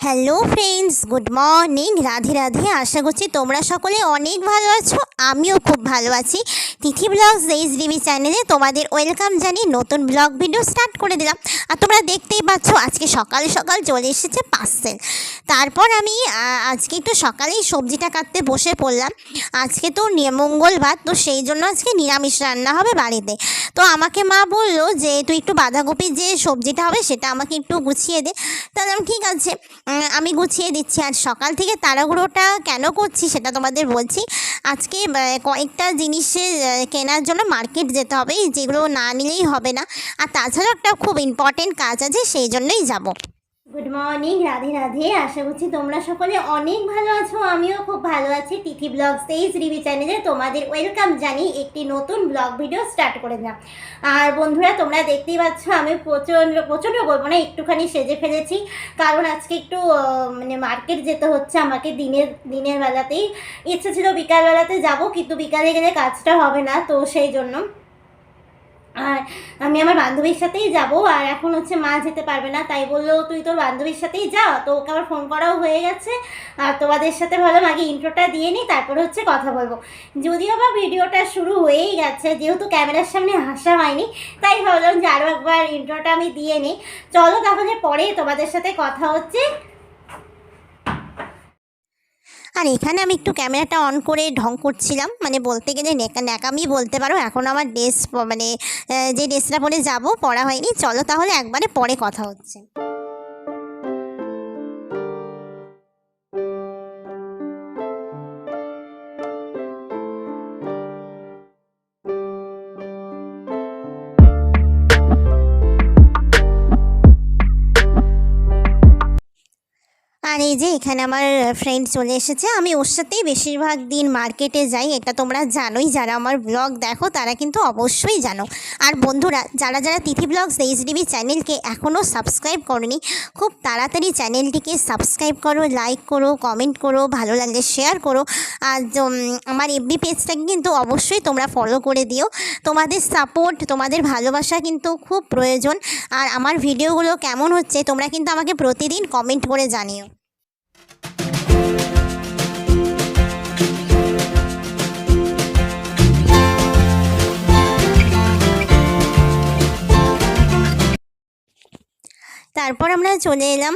Hello friends, good morning, Radhe Radhe. আশা করছি তোমরা সকলে অনেক ভালো আছো, আমিও খুব ভালো আছি। তিথি ব্লগস এইচডিবি চ্যানেলে তোমাদের ওয়েলকাম জানিয়ে নতুন ব্লগ ভিডিও স্টার্ট করে দিলাম। আর তোমরা দেখতেই পাচ্ছ আজকে সকাল সকাল চলে এসেছে পার্সেল। তারপর আমি আজকে একটু সকালেই সবজিটা কাটতে বসে পড়লাম। আজকে তো মঙ্গলবার, তো সেই জন্য আজকে নিরামিষ রান্না হবে বাড়িতে। তো আমাকে মা বললো যে তুই একটু বাঁধাকপির যে সবজিটা হবে সেটা আমাকে একটু গুছিয়ে দে। তাহলে ঠিক আছে, আমি গুছিয়ে দিচ্ছি। আর সকাল থেকে তাড়াহুড়োটা কেন করছি সেটা তোমাদের বলছি। আজকে কয়েকটা জিনিসের কেনার জন্য মার্কেট যেতে হবে, যেগুলো না নিলেই হবে না। আর তাছাড়াও একটা খুব ইম্পর্টেন্ট কাজ আছে, সেই জন্যই যাব। Good morning, Radhe Radhe. আশা করছি তোমরা সকলে অনেক ভালো আছো, আমিও খুব ভালো আছি। তিথি ব্লগস এইচডিবি চ্যানেলে তোমাদের ওয়েলকাম জানি একটি নতুন ব্লগ ভিডিও স্টার্ট করে দিলাম। আর বন্ধুরা, তোমরা দেখতেই পাচ্ছ আমি প্রচণ্ড বলবো না, একটুখানি সেজে ফেলেছি। কারণ আজকে একটু মার্কেট যেতে হচ্ছে আমাকে। দিনের বেলাতেই ইচ্ছে ছিল বিকালবেলাতে যাব, কিন্তু বিকালে গেলে কাজটা হবে না, তো সেই জন্য আর আমি আমার বান্ধবীর সাথেই যাব। আর এখন হচ্ছে মা যেতে পারবে না, তাই বললো তুই তোর বান্ধবীর সাথেই যা। তো ওকে আবার ফোন করাও হয়ে গেছে। আর তোমাদের সাথে ভাবলাম আগে ইন্ট্রোটা দিয়ে নিই, তারপরে হচ্ছে কথা বলবো। যদিও বা ভিডিওটা শুরু হয়েই গেছে, যেহেতু ক্যামেরার সামনে হাসা হয়নি, তাই ভাবলাম যে আরও একবার ইন্ট্রোটা আমি দিয়ে নিই। চলো তাহলে পরে তোমাদের সাথে কথা হচ্ছে। আর এখানে আমি একটু ক্যামেরাটা অন করে ঢং করছিলাম, বলতে গেলে ন্যাকামি বলতে পারো। এখন আমার ড্রেস যে ড্রেসটা পরে যাব পরা হয়নি। চলো তাহলে একবারে পরে কথা হচ্ছে। আর এই যে এখানে আমার ফ্রেন্ড চলে এসেছে। আমি ওর সাথেই বেশিরভাগ দিন মার্কেটে যাই, এটা তোমরা জানোই। যারা আমার ব্লগ দেখো তারা কিন্তু অবশ্যই জানো। আর বন্ধুরা, যারা যারা তিথি ব্লগস এইচডিবি চ্যানেলকে এখনও সাবস্ক্রাইব করোনি, খুব তাড়াতাড়ি চ্যানেলটিকে সাবস্ক্রাইব করো, লাইক করো, কমেন্ট করো, ভালো লাগলে শেয়ার করো। আর আমার এফবি পেজটাকে কিন্তু অবশ্যই তোমরা ফলো করে দিও। তোমাদের সাপোর্ট, তোমাদের ভালোবাসা কিন্তু খুব প্রয়োজন। আর আমার ভিডিওগুলো কেমন হচ্ছে তোমরা কিন্তু আমাকে প্রতিদিন কমেন্ট করে জানিও। তারপর আমরা চলে এলাম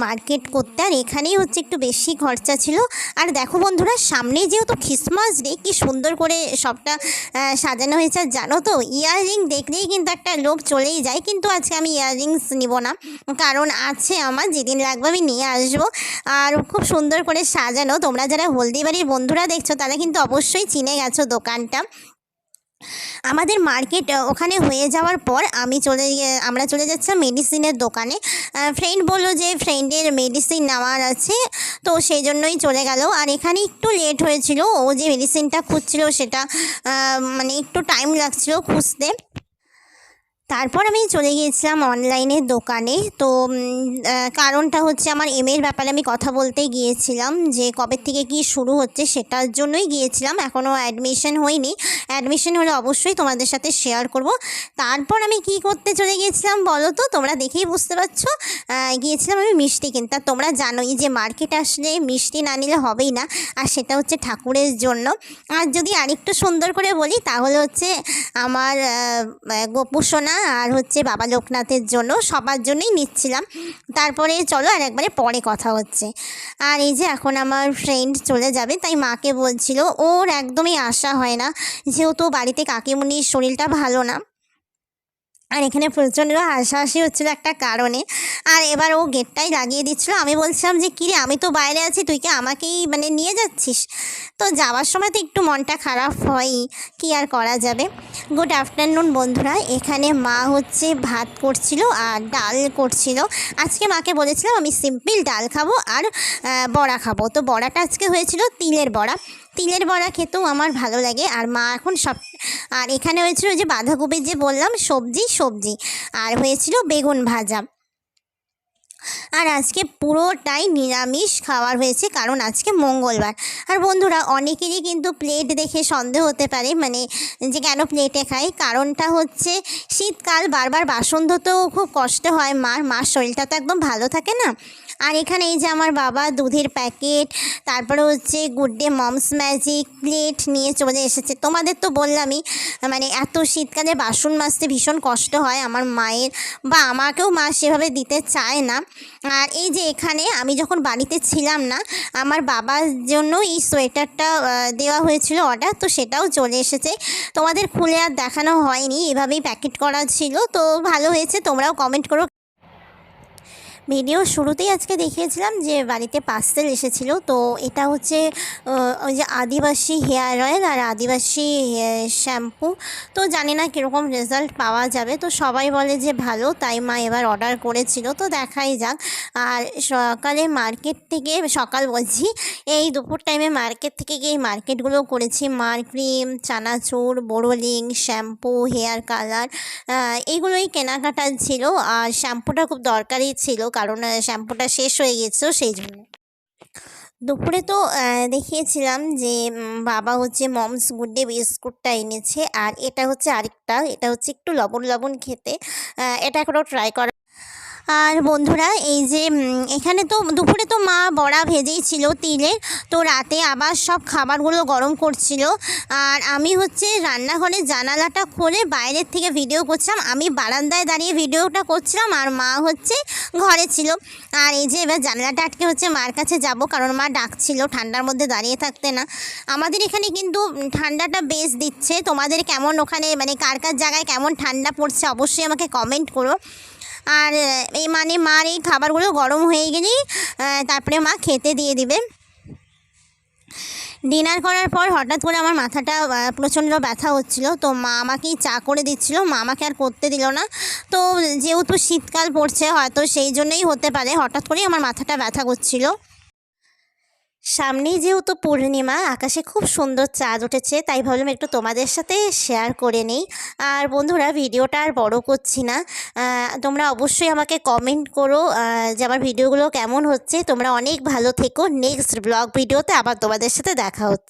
মার্কেট করতে। আর এখানেই হচ্ছে একটু বেশি খরচা ছিল। আর দেখো বন্ধুরা, সামনেই যেহেতু খ্রিসমাস ডে, কি সুন্দর করে সবটা সাজানো হয়েছে। আর জানো তো, ইয়াররিং দেখলেই কিন্তু একটা লোক চলেই যায়, কিন্তু আজকে আমি ইয়াররিংস নিব না, কারণ আছে আমার, যেদিন লাগবে আমি নিয়ে আসবো। আর খুব সুন্দর করে সাজানো। তোমরা যারা হলদিবাড়ির বন্ধুরা দেখছো তারা কিন্তু অবশ্যই চিনে গেছো দোকানটা। আমাদের মার্কেট ওখানে হয়ে যাওয়ার পর আমরা চলে যাচ্ছিলাম মেডিসিনের দোকানে। ফ্রেন্ড বললো যে ফ্রেন্ডের মেডিসিন নেওয়ার আছে, তো সেই জন্যই চলে গেল। আর এখানে একটু লেট হয়েছিল, ও যে মেডিসিনটা খুঁজছিল সেটা একটু টাইম লাগছিল খুঁজতে। তারপর আমি চলে গিয়েছিলাম অনলাইনের দোকানে। তো কারণটা হচ্ছে আমার এর ব্যাপারে আমি কথা বলতে গিয়েছিলাম, যে কবে থেকে কি শুরু হচ্ছে সেটার জন্যই গিয়েছিলাম। এখনও অ্যাডমিশন হয়নি, অ্যাডমিশন হলে অবশ্যই তোমাদের সাথে শেয়ার করব। তারপর আমি কি করতে চলে গিয়েছিলাম বলো তো, তোমরা দেখেই বুঝতে পারছো। গিয়েছিলাম আমি মিষ্টি কিনতে। তোমরা জানোই যে মার্কেট আসলে মিষ্টি না নিলে হবেই না, আর সেটা হচ্ছে ঠাকুরের জন্য। আর যদি আরেকটু সুন্দর করে বলি তাহলে হচ্ছে আমার গোপুসোনা আর হচ্ছে বাবা লোকনাথের জন্য, সবার জন্যই নিচ্ছিলাম। তারপরে চলো আর একবারে পরে কথা হচ্ছে। আর এই যে এখন আমার ফ্রেন্ড চলে যাবে, তাই মাকে বলছিল ওর একদমই আশা হয় না, যেহেতু বাড়িতে কাকিমুনির শরীরটা ভালো না। আর এখানে প্রচণ্ড হাসাহাসি হচ্ছিলো একটা কারণে। আর এবার ও গেটটাই লাগিয়ে দিচ্ছিলো। আমি বলছিলাম যে কিরে, আমি তো বাইরে আছি, তুই কি আমাকেই নিয়ে যাচ্ছিস? তো যাওয়ার সময় তো একটু মনটা খারাপ হয়ই, কি আর করা যাবে। গুড আফটারনুন বন্ধুরা। এখানে মা হচ্ছে ভাত করছিল আর ডাল করছিল। আজকে মাকে বলেছিলাম আমি সিম্পল ডাল খাবো আর বড়া খাবো। তো বড়াটা আজকে হয়েছিল তিলের বড়া। তিলের বড়া খেতেও আমার ভালো লাগে। আর মা এখন আর এখানে হয়েছিল যে বাঁধাকপির যে বললাম সবজি, আর হয়েছিল বেগুন ভাজা। আর আজকে পুরোটাই নিরামিষ খাবার হয়েছে, কারণ আজকে মঙ্গলবার। আর বন্ধুরা, অনেকেরই কিন্তু প্লেট দেখে সন্দেহ হতে পারে, যে কেন প্লেটে খাই। কারণটা হচ্ছে শীতকাল, বারবার বাসন ধুতেও খুব কষ্ট হয় মার শরীরটা তো একদম ভালো থাকে না। আর এখানে এই যে আমার বাবা দুধের প্যাকেট, তারপরে হচ্ছে good day moms magic plate নিয়ে চলে এসেছে। তোমাদের তো বললামই, মানে এত শীতকালে বাসন মাজতে ভীষণ কষ্ট হয় আমার মায়ের, বা আমাকেও মা সেভাবে দিতে চায় না। আর এই যে এখানে আমি যখন বাড়িতে ছিলাম না, আমার বাবার জন্য এই সোয়েটারটা দেওয়া হয়েছিল অর্ডার, তো সেটাও চলে এসেছে। তোমাদের খুলে আর দেখানো হয়নি, এভাবেই প্যাকেট করা ছিল। তো ভালো হয়েছে, তোমরাও কমেন্ট করো। ভিডিও শুরুতেই আজকে দেখিয়েছিলাম যে বাড়িতে পার্সেল এসেছিলো। তো এটা হচ্ছে ওই যে আদিবাসী হেয়ার অয়েল আর আদিবাসী শ্যাম্পু। তো জানি না কীরকম রেজাল্ট পাওয়া যাবে, তো সবাই বলে যে ভালো, তাই মা এবার অর্ডার করেছিল, তো দেখাই যাক। আর সকালে মার্কেট থেকে, সকাল বলছি এই দুপুর টাইমে মার্কেট থেকে গিয়ে মার্কেটগুলো করেছি। মার ক্রিম, চানাচুর, বোরোলিং, শ্যাম্পু, হেয়ার কালার, এইগুলোই কেনাকাটা ছিল। আর শ্যাম্পুটা খুব দরকারি ছিল, কারণ শ্যাম্পুটা শেষ হয়ে গেছিলো সেই জন্য। দুপুরে তো দেখিয়েছিলাম যে বাবা হচ্ছে মমস গুড ডে বিস্কুটটা এনেছে, আর এটা হচ্ছে আরেকটা, এটা হচ্ছে একটু লবণ লবণ খেতে, এটা এখনও ট্রাই করা। আর বন্ধুরা এই যে এখানে তো দুপুরে তো মা বড়া ভেজেই ছিল তিলের, তো রাতে আবার সব খাবারগুলো গরম করছিল। আর আমি হচ্ছে রান্নাঘরের জানালাটা খুলে বাইরের থেকে ভিডিও করছিলাম, আমি বারান্দায় দাঁড়িয়ে ভিডিওটা করছিলাম, আর মা হচ্ছে ঘরে ছিল। আর এই যে এবার জানালাটা আটকে হচ্ছে মার কাছে যাব, কারণ মা ডাকছিল ঠান্ডার মধ্যে দাঁড়িয়ে থাকতে না। আমাদের এখানে কিন্তু ঠান্ডাটা বেশ দিচ্ছে। তোমাদের কেমন ওখানে, মানে কার কার জায়গায় কেমন ঠান্ডা পড়ছে অবশ্যই আমাকে কমেন্ট করো। আর এই মানে মার এই খাবারগুলো গরম হয়ে গেলেই তারপরে মা খেতে দিয়ে দিবে। ডিনার করার পর হঠাৎ করে আমার মাথাটা প্রচণ্ড ব্যথা হচ্ছিল, তো মা আমাকেই চা করে দিচ্ছিল, মা আমাকে আর করতে দিল না। তো যেহেতু শীতকাল পড়ছে হয়তো সেই জন্যই হতে পারে, হঠাৎ করেই আমার মাথাটা ব্যথা করছিল। সামনেই যেহেতু পূর্ণিমা, আকাশে খুব সুন্দর চাঁদ উঠেছে, তাই ভাবলাম একটু তোমাদের সাথে শেয়ার করে নিই। আর বন্ধুরা ভিডিওটা আর বড় করছি না, তোমরা অবশ্যই আমাকে কমেন্ট করো যে আমার ভিডিওগুলো কেমন হচ্ছে। তোমরা অনেক ভালো থেকো, নেক্সট ব্লগ ভিডিওতে আবার তোমাদের সাথে দেখা হচ্ছে।